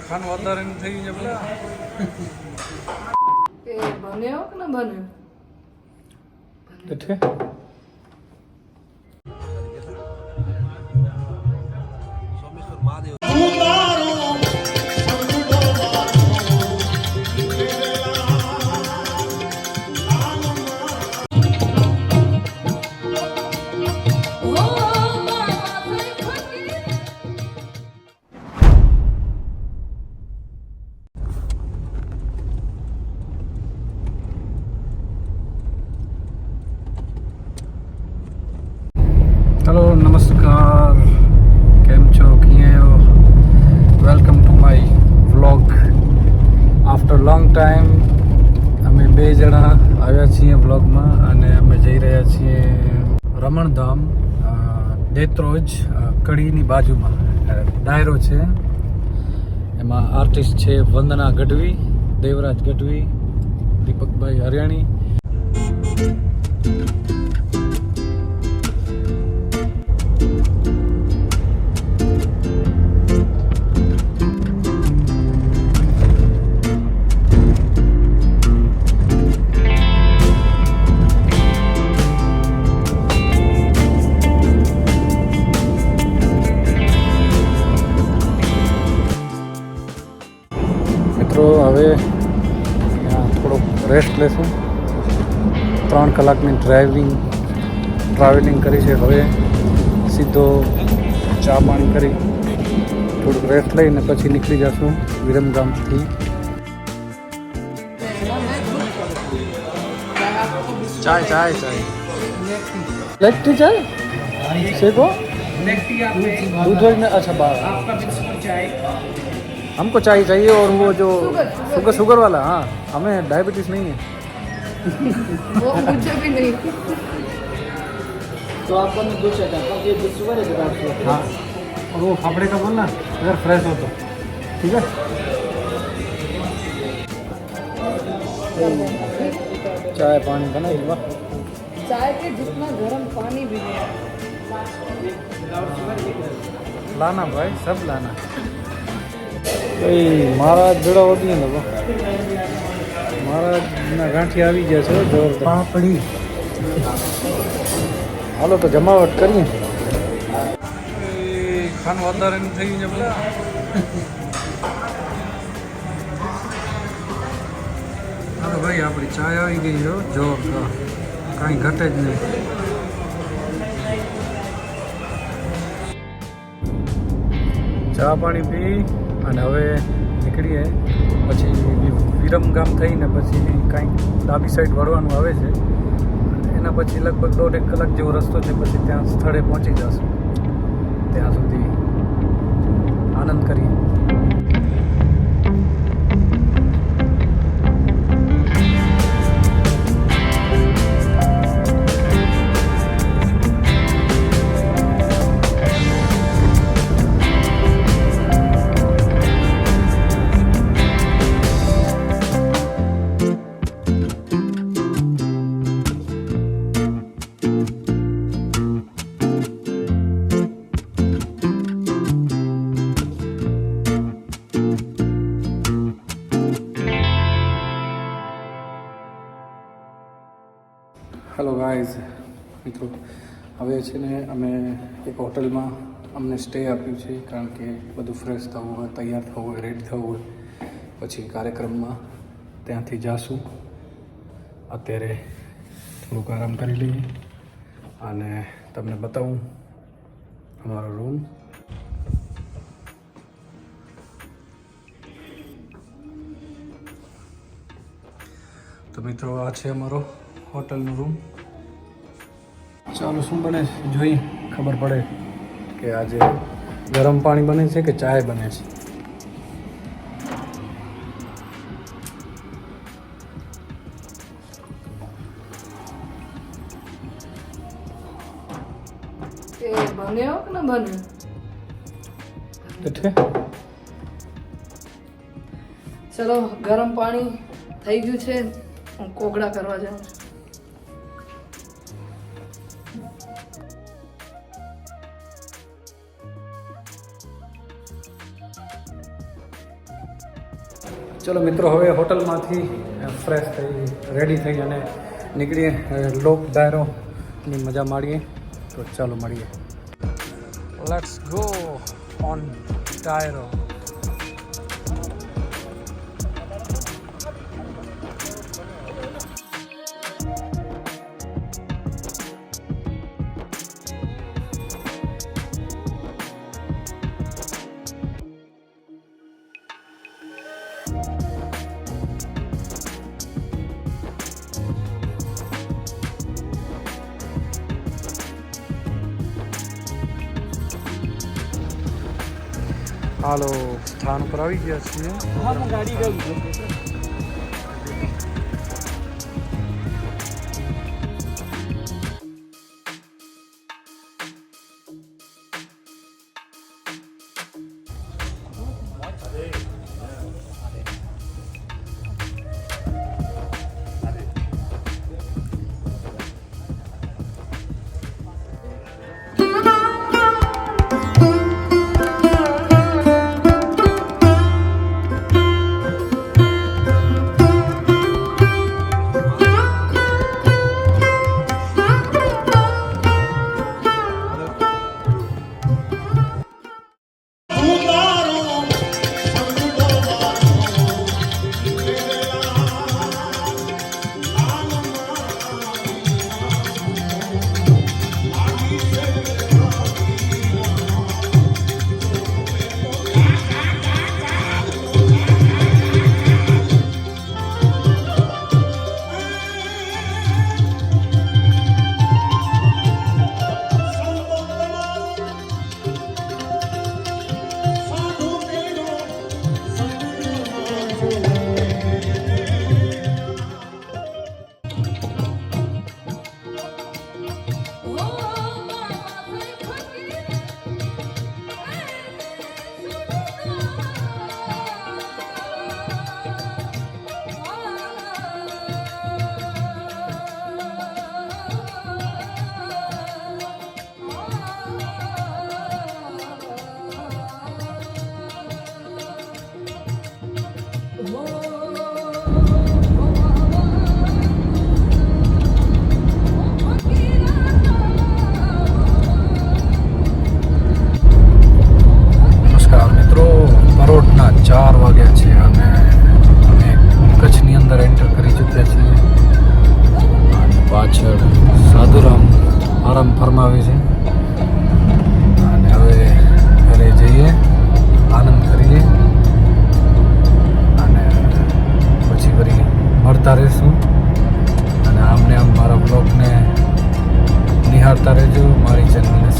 ખાનું વધારે થઈ ગયું પેલા એ બન્યો કે ના બન્યો એટલે સોમેશ્વર મહાદેવ हेलो नमस्कार केम छो किए हो welcome to my vlog after long time અમે બે જણા આવ્યા છીએ વ્લોગમાં અને અમે જઈ રહ્યા છીએ રમણધામ દેત્રોજ કડીની બાજુમાં ડાયરો છે એમાં આર્ટિસ્ટ છે વંદના ગઢવી દેવરાજ ગઢવી દીપકભાઈ હરિયાણી હવે થોડોક રેસ્ટ લેશું 3 કલાકની ટ્રાવેલિંગ કરી છે હવે સીધો ચા પાણી કરી થોડુંક રેસ્ટ લઈને પછી નીકળી જશું વિરમગામથી ચાય लेट्टी चाय से को दूध में अच्छा बात हमको चाय चाहिए और वो जो शुगर वाला हाँ हमें डायबिटीज नहीं है वो मुझे भी नहीं तो आपको दूध चाहिए क्योंकि दूध शुगर है आपको हाँ और वो फाफड़े का बोलना अगर फ्रेश हो तो ठीक है चाय पानी बनाई हुआ चाय के जितना गर्म पानी भी है लाना भाई सब लाना ભાઈ મહારાજ ભેળા હોતી ને મહારાજના ગાંઠી આવી ગયા છે જોરદાર પાપડી હાલો તો જમાવટ કરીએ ખાનું વધારે થઈ ગયું છે પેલા હાલો ભાઈ આપણી ચાય આવી ગઈ છે જોરદાર કાંઈ ઘટે જ નહીં ચા પાણી પી અને હવે નીકળીએ પછી વિરમગામ થઈને પછી કાંઈક ડાબી સાઈડ વળવાનું આવે છે એના પછી લગભગ 1.5 કલાક જેવો રસ્તો છે પછી ત્યાં સ્થળે પહોંચી જશું ત્યાં સુધી આનંદ કરીએ હેલો ગાઈઝ મિત્રો હવે છે ને અમે એક હોટલમાં અમને સ્ટે આપ્યું છે કારણ કે બધું ફ્રેશ થવું હોય તૈયાર થવું હોય રેડી થવું હોય પછી કાર્યક્રમમાં ત્યાંથી જાશું અત્યારે થોડુંક આરામ કરી લઈએ અને તમને બતાવું અમારો રૂમ તો મિત્રો આ છે અમારો હોટલનો રૂમ ચાલો શું બને જોઈએ ખબર પડે કે આજે ગરમ પાણી બને છે કે ચાય બને છે એ બન્યો કે ના બન્યો એટલે ચલો ગરમ પાણી થઈ ગયું છે હું કોગળા કરવા જાઉં છું ચલો મિત્રો, હવે હોટલમાંથી ફ્રેશ થઈ રેડી થઈ અને નીકળીએ લોક ડાયરોની મજા માણીએ. તો ચાલો મળીએ. લેટ્સ ગો ઓન ડાયરો. હાલો, સ્થાન પર આવી ગયા છીએ. ગાડી ગયું બરોડના 4 વાગ્યા છે અને અમે કચ્છની અંદર એન્ટર કરી ચૂક્યા છીએ. અને પાછળ સાધુરામ આરામ ફરમાવે છે. અને હવે ઘરે જઈએ, આનંદ કરીએ અને પછી ફરી મળતા રહીશું. અને આમને આમ મારા બ્લોગને નિહાળતા રહેજો, મારી ચેનલને